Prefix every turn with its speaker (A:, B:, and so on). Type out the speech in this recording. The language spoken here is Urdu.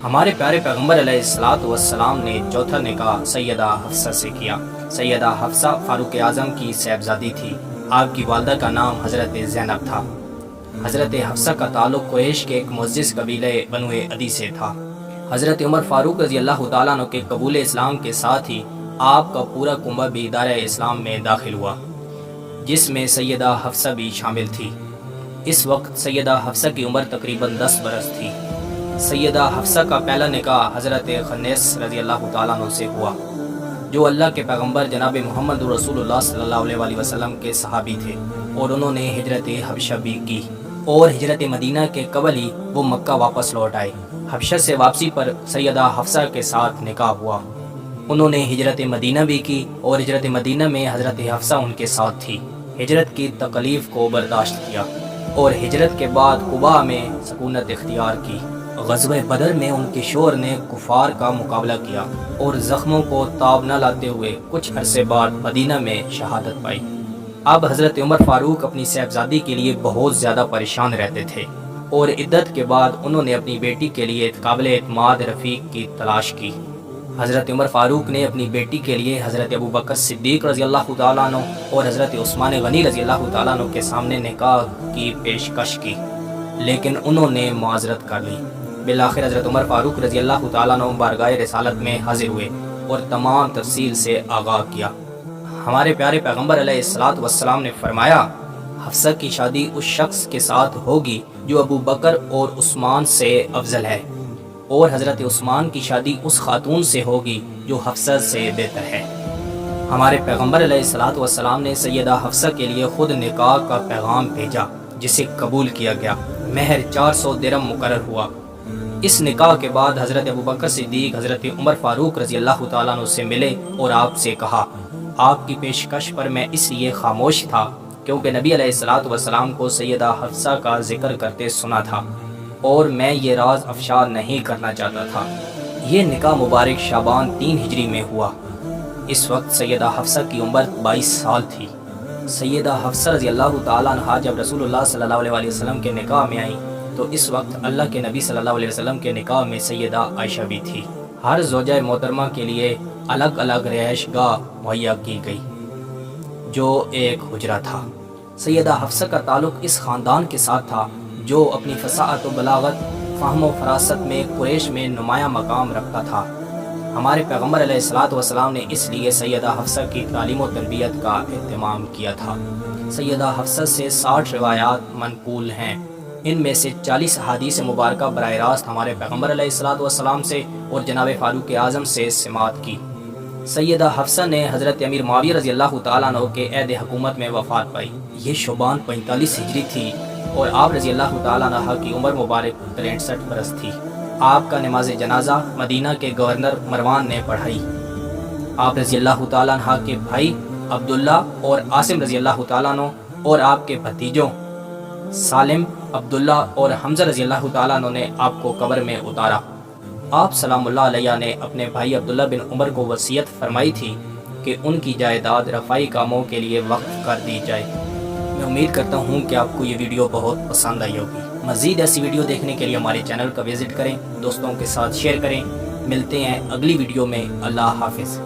A: ہمارے پیارے پیغمبر علیہ الصلوۃ والسلام نے چوتھا نکاح سیدہ حفصہ سے کیا۔ سیدہ حفصہ فاروق اعظم کی صاحبزادی تھی۔ آپ کی والدہ کا نام حضرت زینب تھا۔ حضرت حفصہ کا تعلق قریش کے ایک معزز قبیلے بنو عدی سے تھا۔ حضرت عمر فاروق رضی اللہ تعالیٰ عنہ کے قبول اسلام کے ساتھ ہی آپ کا پورا کنبہ بھی دائرہ اسلام میں داخل ہوا، جس میں سیدہ حفصہ بھی شامل تھی۔ اس وقت سیدہ حفصہ کی عمر تقریباً 10 برس تھی۔ سیدہ حفصہ کا پہلا نکاح حضرت خنیس رضی اللہ تعالیٰ عنہ سے ہوا، جو اللہ کے پیغمبر جناب محمد رسول اللہ صلی اللہ علیہ وسلم کے صحابی تھے، اور انہوں نے ہجرت حبشہ بھی کی، اور ہجرت مدینہ کے قبل ہی وہ مکہ واپس لوٹ آئے۔ حبشہ سے واپسی پر سیدہ حفصہ کے ساتھ نکاح ہوا۔ انہوں نے ہجرت مدینہ بھی کی، اور ہجرت مدینہ میں حضرت حفصہ ان کے ساتھ تھی۔ ہجرت کی تکلیف کو برداشت کیا، اور ہجرت کے بعد قباء میں سکونت اختیار کی۔ غزوہ بدر میں ان کے شوہر نے کفار کا مقابلہ کیا، اور زخموں کو تاب نہ لاتے ہوئے کچھ عرصے بعد مدینہ میں شہادت پائی۔ اب حضرت عمر فاروق اپنی صاحبزادی کے لیے بہت زیادہ پریشان رہتے تھے، اور عدت کے بعد انہوں نے اپنی بیٹی کے لیے قابل اعتماد رفیق کی تلاش کی۔ حضرت عمر فاروق نے اپنی بیٹی کے لیے حضرت ابوبکر صدیق رضی اللہ تعالیٰ عنہ اور حضرت عثمان غنی رضی اللہ تعالیٰ عنہ کے سامنے نکاح کی پیشکش کی، لیکن انہوں نے معذرت کر لی۔ بالآخر حضرت عمر فاروق رضی اللہ تعالیٰ عنہ بارگاہ رسالت میں حاضر ہوئے اور تمام تفصیل سے آگاہ کیا۔ ہمارے پیارے پیغمبر علیہ الصلوۃ والسلام نے فرمایا، حفصہ کی شادی اس شخص کے ساتھ ہوگی جو ابو بکر اور عثمان سے افضل ہے، اور حضرت عثمان کی شادی اس خاتون سے ہوگی جو حفصہ سے بہتر ہے۔ ہمارے پیغمبر علیہ الصلوۃ والسلام نے سیدہ حفصہ کے لیے خود نکاح کا پیغام بھیجا، جسے قبول کیا گیا۔ مہر 400 درہم مقرر ہوا۔ اس نکاح کے بعد حضرت ابوبکر صدیق حضرت عمر فاروق رضی اللہ تعالیٰ عنہ سے ملے اور آپ سے کہا، آپ کی پیشکش پر میں اس لیے خاموش تھا کیونکہ نبی علیہ الصلوۃ والسلام کو سیدہ حفصہ کا ذکر کرتے سنا تھا، اور میں یہ راز افشا نہیں کرنا چاہتا تھا۔ یہ نکاح مبارک شعبان 3 ہجری میں ہوا۔ اس وقت سیدہ حفصہ کی عمر 22 سال تھی۔ سیدہ حفصہ رضی اللہ تعالیٰ عنہ جب رسول اللہ صلی اللہ علیہ وسلم کے نکاح میں آئیں تو اس وقت اللہ کے نبی صلی اللہ علیہ وسلم کے نکاح میں سیدہ عائشہ بھی تھی۔ ہر زوجہ محترمہ کے لیے الگ الگ رہائش گاہ مہیا کی گئی، جو ایک حجرہ تھا۔ سیدہ حفصہ کا تعلق اس خاندان کے ساتھ تھا جو اپنی فصاحت و بلاغت، فہم و فراست میں قریش میں نمایاں مقام رکھتا تھا۔ ہمارے پیغمبر علیہ الصلوۃ والسلام نے اس لیے سیدہ حفصہ کی تعلیم و تربیت کا اہتمام کیا تھا۔ سیدہ حفصہ سے 60 روایات منقول ہیں۔ ان میں سے 40 احادیث مبارکہ براہ راست ہمارے پیغمبر علیہ الصلوۃ والسلام سے اور جناب فاروق اعظم سے سماعت کی۔ سیدہ حفصہ نے حضرت امیر معاویہ رضی اللہ تعالیٰ عنہ کے عہد حکومت میں وفات پائی۔ یہ شعبان 45 ہجری تھی، اور آپ رضی اللہ تعالیٰ عنہ کی عمر مبارک 63 برس تھی۔ آپ کا نماز جنازہ مدینہ کے گورنر مروان نے پڑھائی۔ آپ رضی اللہ تعالیٰ عنہ کے بھائی عبداللہ اور عاصم رضی اللہ تعالیٰ عنہ اور آپ کے بھتیجوں سالم، عبداللہ اور حمزہ رضی اللہ تعالیٰ عنہ نے آپ کو قبر میں اتارا۔ آپ سلام اللہ علیہ نے اپنے بھائی عبداللہ بن عمر کو وصیت فرمائی تھی کہ ان کی جائیداد رفائی کاموں کے لیے وقف کر دی جائے۔ میں امید کرتا ہوں کہ آپ کو یہ ویڈیو بہت پسند آئی ہوگی۔ مزید ایسی ویڈیو دیکھنے کے لیے ہمارے چینل کا وزٹ کریں، دوستوں کے ساتھ شیئر کریں۔ ملتے ہیں اگلی ویڈیو میں۔ اللہ حافظ۔